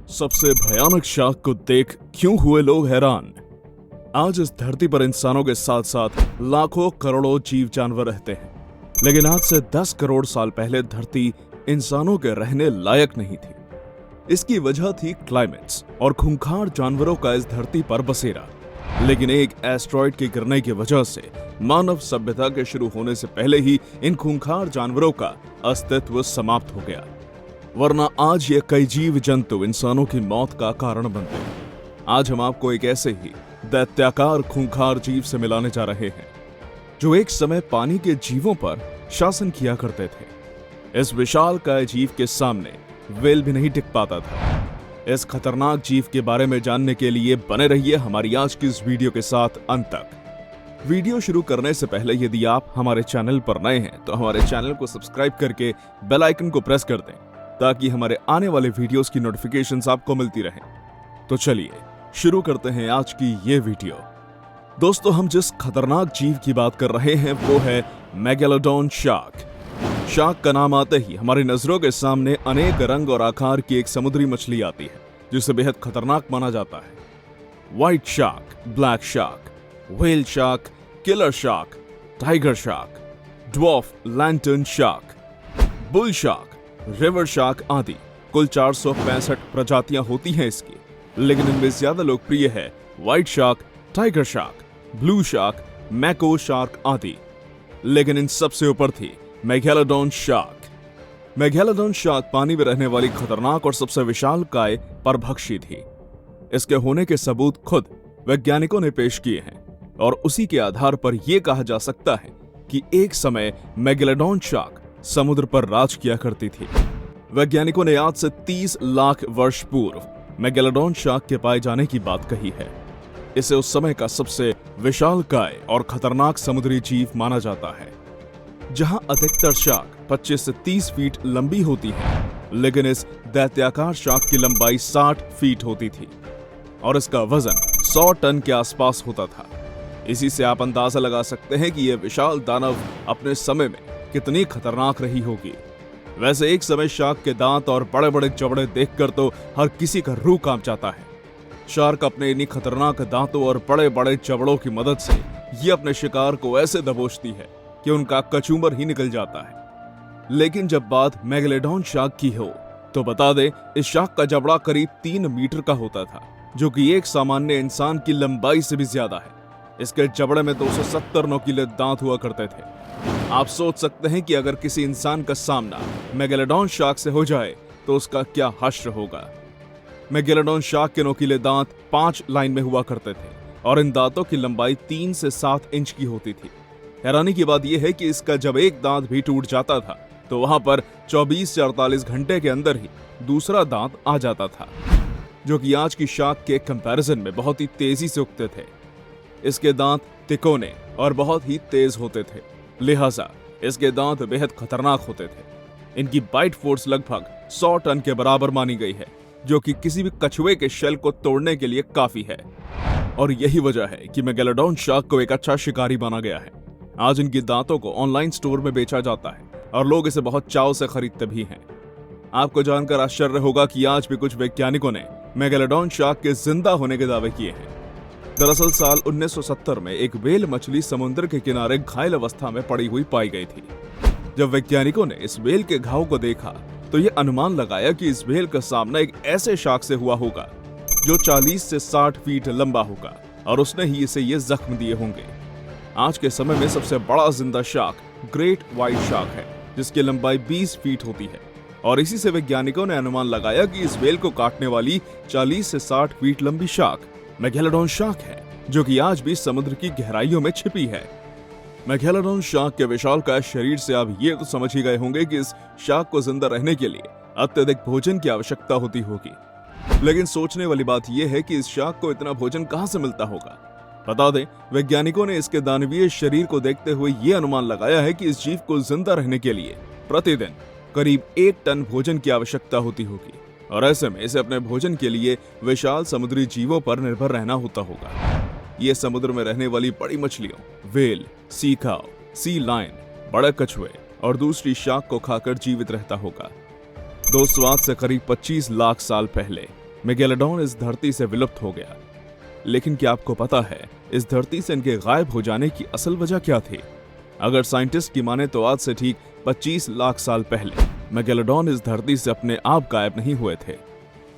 सबसे भयानक शार्क को देख क्यों हुए लोग हैरान। आज इस धरती पर इंसानों के साथ साथ लाखों करोड़ों जीव जानवर रहते हैं, लेकिन आज से 10 करोड़ साल पहले धरती इंसानों के रहने लायक नहीं थी। इसकी वजह थी क्लाइमेट्स और खूंखार जानवरों का इस धरती पर बसेरा। लेकिन एक एस्ट्रॉइड के गिरने की वजह से मानव सभ्यता के शुरू होने से पहले ही इन खूंखार जानवरों का अस्तित्व समाप्त हो गया, वरना आज ये कई जीव जंतु इंसानों की मौत का कारण बनते हैं। आज हम आपको एक ऐसे ही दैत्याकार खूंखार जीव से मिलाने जा रहे हैं जो एक समय पानी के जीवों पर शासन किया करते थे। इस विशालकाय जीव के सामने व्हेल भी नहीं टिक पाता था। इस खतरनाक जीव के बारे में जानने के लिए बने रहिए हमारी आज की इस वीडियो के साथ अंत तक। वीडियो शुरू करने से पहले यदि आप हमारे चैनल पर नए हैं तो हमारे चैनल को सब्सक्राइब करके बेल आइकन को प्रेस कर दें ताकि हमारे आने वाले वीडियोस की नोटिफिकेशंस आपको मिलती रहें। तो चलिए शुरू करते हैं आज की ये वीडियो। दोस्तों, हम जिस खतरनाक जीव की बात कर रहे हैं वो है मेगालोडॉन शार्क। शार्क का नाम आते ही हमारी नजरों के सामने अनेक रंग और आकार की एक समुद्री मछली आती है जिसे बेहद खतरनाक माना जाता है। White shark, black shark, whale shark, killer shark, tiger shark, dwarf lantern shark, bull shark, river shark आदि कुल 465 प्रजातियां होती हैं इसकी, लेकिन इनमें ज्यादा लोकप्रिय है white shark, tiger shark, blue shark, mako shark आदि। लेकिन इन सबसे ऊपर थी मेगालोडॉन शार्क। मेगालोडॉन शार्क पानी में रहने वाली खतरनाक और सबसे विशालकाय परभक्षी थी। इसके होने के सबूत खुद वैज्ञानिकों ने पेश किए हैं और उसी के आधार पर यह कहा जा सकता है कि एक समय मेगालोडॉन शार्क समुद्र पर राज किया करती थी। वैज्ञानिकों ने आज से 30 लाख वर्ष पूर्व मेगालोडॉन शार्क के पाए जाने की बात कही है। इसे उस समय का सबसे विशालकाय और खतरनाक समुद्री जीव माना जाता है। जहां अधिकतर शार्क 25 से 30 फीट लंबी होती है, लेकिन इस दैत्याकार शार्क की लंबाई 60 फीट होती थी और इसका वजन 100 टन के आसपास होता था। इसी से आप अंदाजा लगा सकते हैं कि यह विशाल दानव अपने समय में कितनी खतरनाक रही होगी। वैसे एक समय शार्क के दांत और बड़े बड़े जबड़े देखकर तो हर किसी का रूह कांप जाता है। शार्क अपने इन्हीं खतरनाक दांतों और बड़े बड़े जबड़ों की मदद से ये अपने शिकार को ऐसे दबोचती है कि उनका कचूमर ही निकल जाता है। लेकिन जब बात मेगालोडॉन शार्क की हो तो बता दें, इस शार्क का जबड़ा करीब 3 मीटर का होता था, जो कि एक सामान्य इंसान की लंबाई से भी ज्यादा है। इसके जबड़े में 270 नुकीले दांत हुआ करते थे। आप सोच सकते हैं कि अगर किसी इंसान का सामना मेगालोडॉन शार्क से हो जाए तो उसका क्या हश्र होगा। मेगालोडॉन शार्क के नुकीले दांत 5 लाइन में हुआ करते थे और इन दांतों की लंबाई 3 से 7 इंच की होती थी। हैरानी की बात यह है कि इसका जब एक दांत भी टूट जाता था तो वहां पर 24 से 48 घंटे के अंदर ही दूसरा दांत आ जाता था, जो कि आज की शार्क के कंपैरिजन में बहुत ही तेजी से उगते थे। इसके दांत तिकोने और बहुत ही तेज होते थे, लिहाजा इसके दांत बेहद खतरनाक होते थे। इनकी बाइट फोर्स लगभग 100 टन के बराबर मानी गई है, जो कि किसी भी कछुए के शेल को तोड़ने के लिए काफी है। और यही वजह है कि मेगालोडॉन शार्क को एक अच्छा शिकारी माना गया है। आज इनकी दांतों को ऑनलाइन स्टोर में बेचा जाता है और लोग इसे बहुत चाव से खरीदते भी हैं। आपको जानकर आश्चर्य होगा कि आज भी कुछ वैज्ञानिकों ने मेगालोडॉन शार्क के जिंदा होने के दावे किए हैं। दरअसल साल 1970 में एक व्हेल मछली समुद्र के किनारे घायल अवस्था में पड़ी हुई पाई गई थी। जब वैज्ञानिकों ने इस व्हेल के घाव को देखा तो यह अनुमान लगाया कि इस व्हेल का सामना एक ऐसे शार्क से हुआ होगा जो 40 से 60 फीट लंबा होगा और उसने ही इसे ये जख्म दिए होंगे। आज के समय में सबसे बड़ा जिंदा शार्क ग्रेट व्हाइट शार्क है, जिसकी लंबाई 20 फीट होती है और इसी से वैज्ञानिकों ने अनुमान लगाया कि इस व्हेल को काटने वाली 40 से 60 फीट लंबी शार्क मेगालोडॉन शार्क है, जो कि आज भी समुद्र की गहराइयों में छिपी है। मेगालोडॉन शार्क के विशालकाय शरीर से आप ये तो समझ ही गए होंगे कि इस शार्क को जिंदा रहने के लिए अत्यधिक भोजन की आवश्यकता होती होगी। लेकिन सोचने वाली बात यह है कि इस शार्क को इतना भोजन कहां से मिलता होगा। बता दें, वैज्ञानिकों ने इसके दानवीय शरीर को देखते हुए यह अनुमान लगाया है कि इस जीव को जिंदा रहने के लिए प्रतिदिन करीब 1 टन भोजन की आवश्यकता होती होगी और ऐसे में इसे अपने भोजन के लिए विशाल समुद्री जीवों पर निर्भर रहना होता होगा। ये समुद्र में रहने वाली बड़ी मछलियों, व्हेल, सी काऊ, सी लायन, बड़े कछुए और दूसरी शार्क को खाकर जीवित रहता होगा। दोस्तों, आज से करीब 25 लाख साल पहले मेगेलोडॉन इस धरती से विलुप्त हो गया। लेकिन क्या आपको पता है इस धरती से इनके गायब हो जाने की असल वजह क्या थी? अगर साइंटिस्ट की माने तो आज से ठीक 25 लाख साल पहले मेगेलोडॉन इस धरती से अपने आप गायब नहीं हुए थे।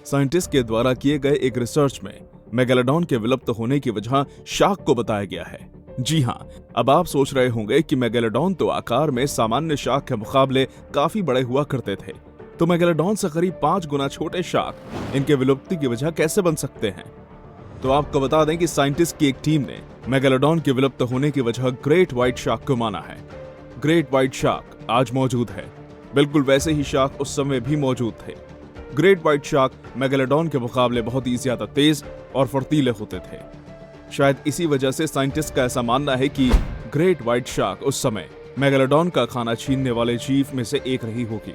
साइंटिस्ट के द्वारा किए गए एक रिसर्च में मेगेलोडॉन के विलुप्त होने की वजह शार्क को बताया गया है। जी हाँ, अब आप सोच रहे होंगे कि मेगेलोडॉन तो आकार में सामान्य शार्क के मुकाबले काफी बड़े हुआ करते थे, तो मेगेलोडॉन से करीब 5 गुना छोटे शार्क इनके विलुप्ति की वजह कैसे बन सकते हैं? तो आपको बता दें कि साइंटिस्ट की एक टीम ने मेगेलोडॉन के विलुप्त होने की वजह ग्रेट व्हाइट शार्क को माना है। ग्रेट व्हाइट शार्क आज मौजूद है, बिल्कुल वैसे ही शार्क उस समय भी मौजूद थे। ग्रेट व्हाइट शार्क मेगेलोडॉन के मुकाबले बहुत ही ज्यादा तेज और फुर्तीले होते थे। शायद इसी वजह से साइंटिस्ट का ऐसा मानना है कि ग्रेट व्हाइट शार्क उस समय मेगेलोडॉन का खाना छीनने वाले जीव में से एक रही होगी।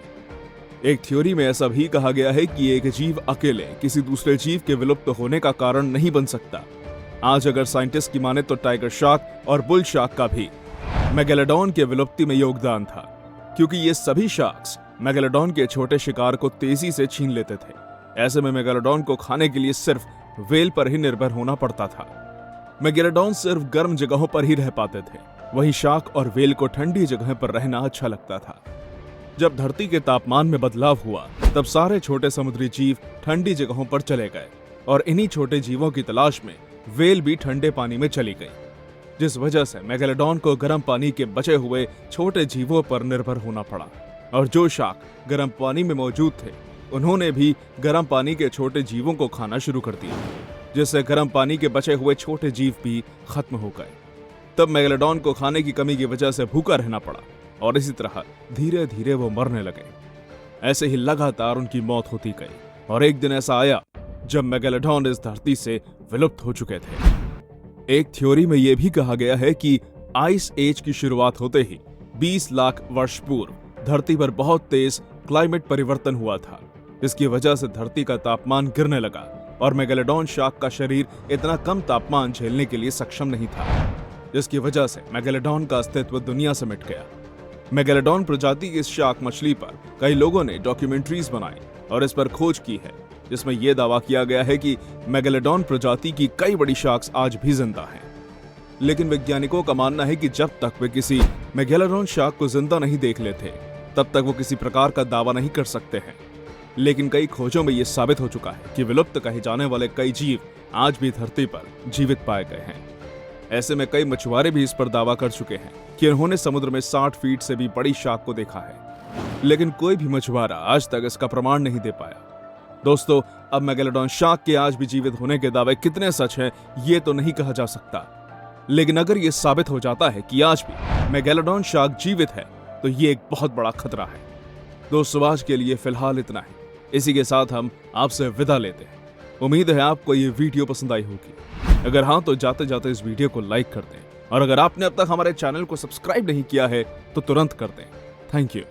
एक थ्योरी में ऐसा भी कहा गया है कि एक जीव अकेले किसी दूसरे जीव के विलुप्त होने का कारण नहीं बन सकता। आज अगर साइंटिस्ट की माने तो टाइगर शार्क और बुल शार्क का भी मेगेलोडॉन के विलुप्ति में योगदान था, क्योंकि ये सभी शार्क्स मेगेलोडॉन के छोटे शिकार को तेजी से छीन लेते थे। ऐसे में मेगेलोडॉन को खाने के लिए सिर्फ व्हेल पर ही निर्भर होना पड़ता था। मेगेलोडॉन सिर्फ गर्म जगहों पर ही रह पाते थे, वहीं शार्क और व्हेल को ठंडी जगह पर रहना अच्छा लगता था। जब धरती के तापमान में बदलाव हुआ तब सारे छोटे समुद्री जीव ठंडी जगहों पर चले गए और इन्हीं छोटे जीवों की तलाश में व्हेल भी ठंडे पानी में चली गई, जिस वजह से मेगेलोडॉन को गर्म पानी के बचे हुए छोटे जीवों पर निर्भर होना पड़ा। और जो शार्क गर्म पानी में मौजूद थे उन्होंने भी गर्म पानी के छोटे जीवों को खाना शुरू कर दिया, जिससे गर्म पानी के बचे हुए छोटे जीव भी खत्म हो गए। तब मेगेलोडॉन को खाने की कमी की वजह से भूखा रहना पड़ा और इसी तरह धीरे धीरे वो मरने लगे। ऐसे ही लगातार उनकी मौत होती गई और एक दिन ऐसा आया जब मेगेलोडॉन इस धरती से विलुप्त हो चुके थे। एक थ्योरी में यह भी कहा गया है कि आइस एज की शुरुआत होते ही 20 लाख वर्ष पूर्व धरती पर बहुत तेज क्लाइमेट परिवर्तन हुआ था, जिसकी वजह से धरती का तापमान गिरने लगा और मेगेलोडॉन शार्क का शरीर इतना कम तापमान झेलने के लिए सक्षम नहीं था, जिसकी वजह से मेगेलोडॉन का अस्तित्व दुनिया से मिट गया। मेगेलोडॉन प्रजाति की इस शार्क मछली पर कई लोगों ने डॉक्यूमेंट्रीज बनाई और इस पर खोज की है, जिसमें यह दावा किया गया है कि मेगेलोडॉन प्रजाति की कई बड़ी शार्क्स आज भी जिंदा हैं। लेकिन वैज्ञानिकों का मानना है कि जब तक वे किसी मेगेलोडॉन शार्क को जिंदा नहीं देख लेते तब तक वो किसी प्रकार का दावा नहीं कर सकते हैं। लेकिन कई खोजों में यह साबित हो चुका है कि विलुप्त कहे जाने वाले कई जीव आज भी धरती पर जीवित पाए गए हैं। ऐसे में कई मछुआरे भी इस पर दावा कर चुके हैं कि उन्होंने समुद्र में 60 फीट से भी बड़ी शार्क को देखा है, लेकिन कोई भी मछुआरा आज तक इसका प्रमाण नहीं दे पाया। दोस्तों, अब मेगेलोडॉन शार्क के आज भी जीवित होने के दावे कितने सच हैं ये तो नहीं कहा जा सकता, लेकिन अगर ये साबित हो जाता है कि आज भी मेगेलोडॉन शार्क जीवित है तो ये एक बहुत बड़ा खतरा है। दोस्तों, आज के लिए फिलहाल इतना ही। इसी के साथ हम आपसे विदा लेते हैं। उम्मीद है आपको ये वीडियो पसंद आई होगी। अगर हाँ तो जाते जाते इस वीडियो को लाइक कर दें और अगर आपने अब तक हमारे चैनल को सब्सक्राइब नहीं किया है तो तुरंत कर दें। Thank you.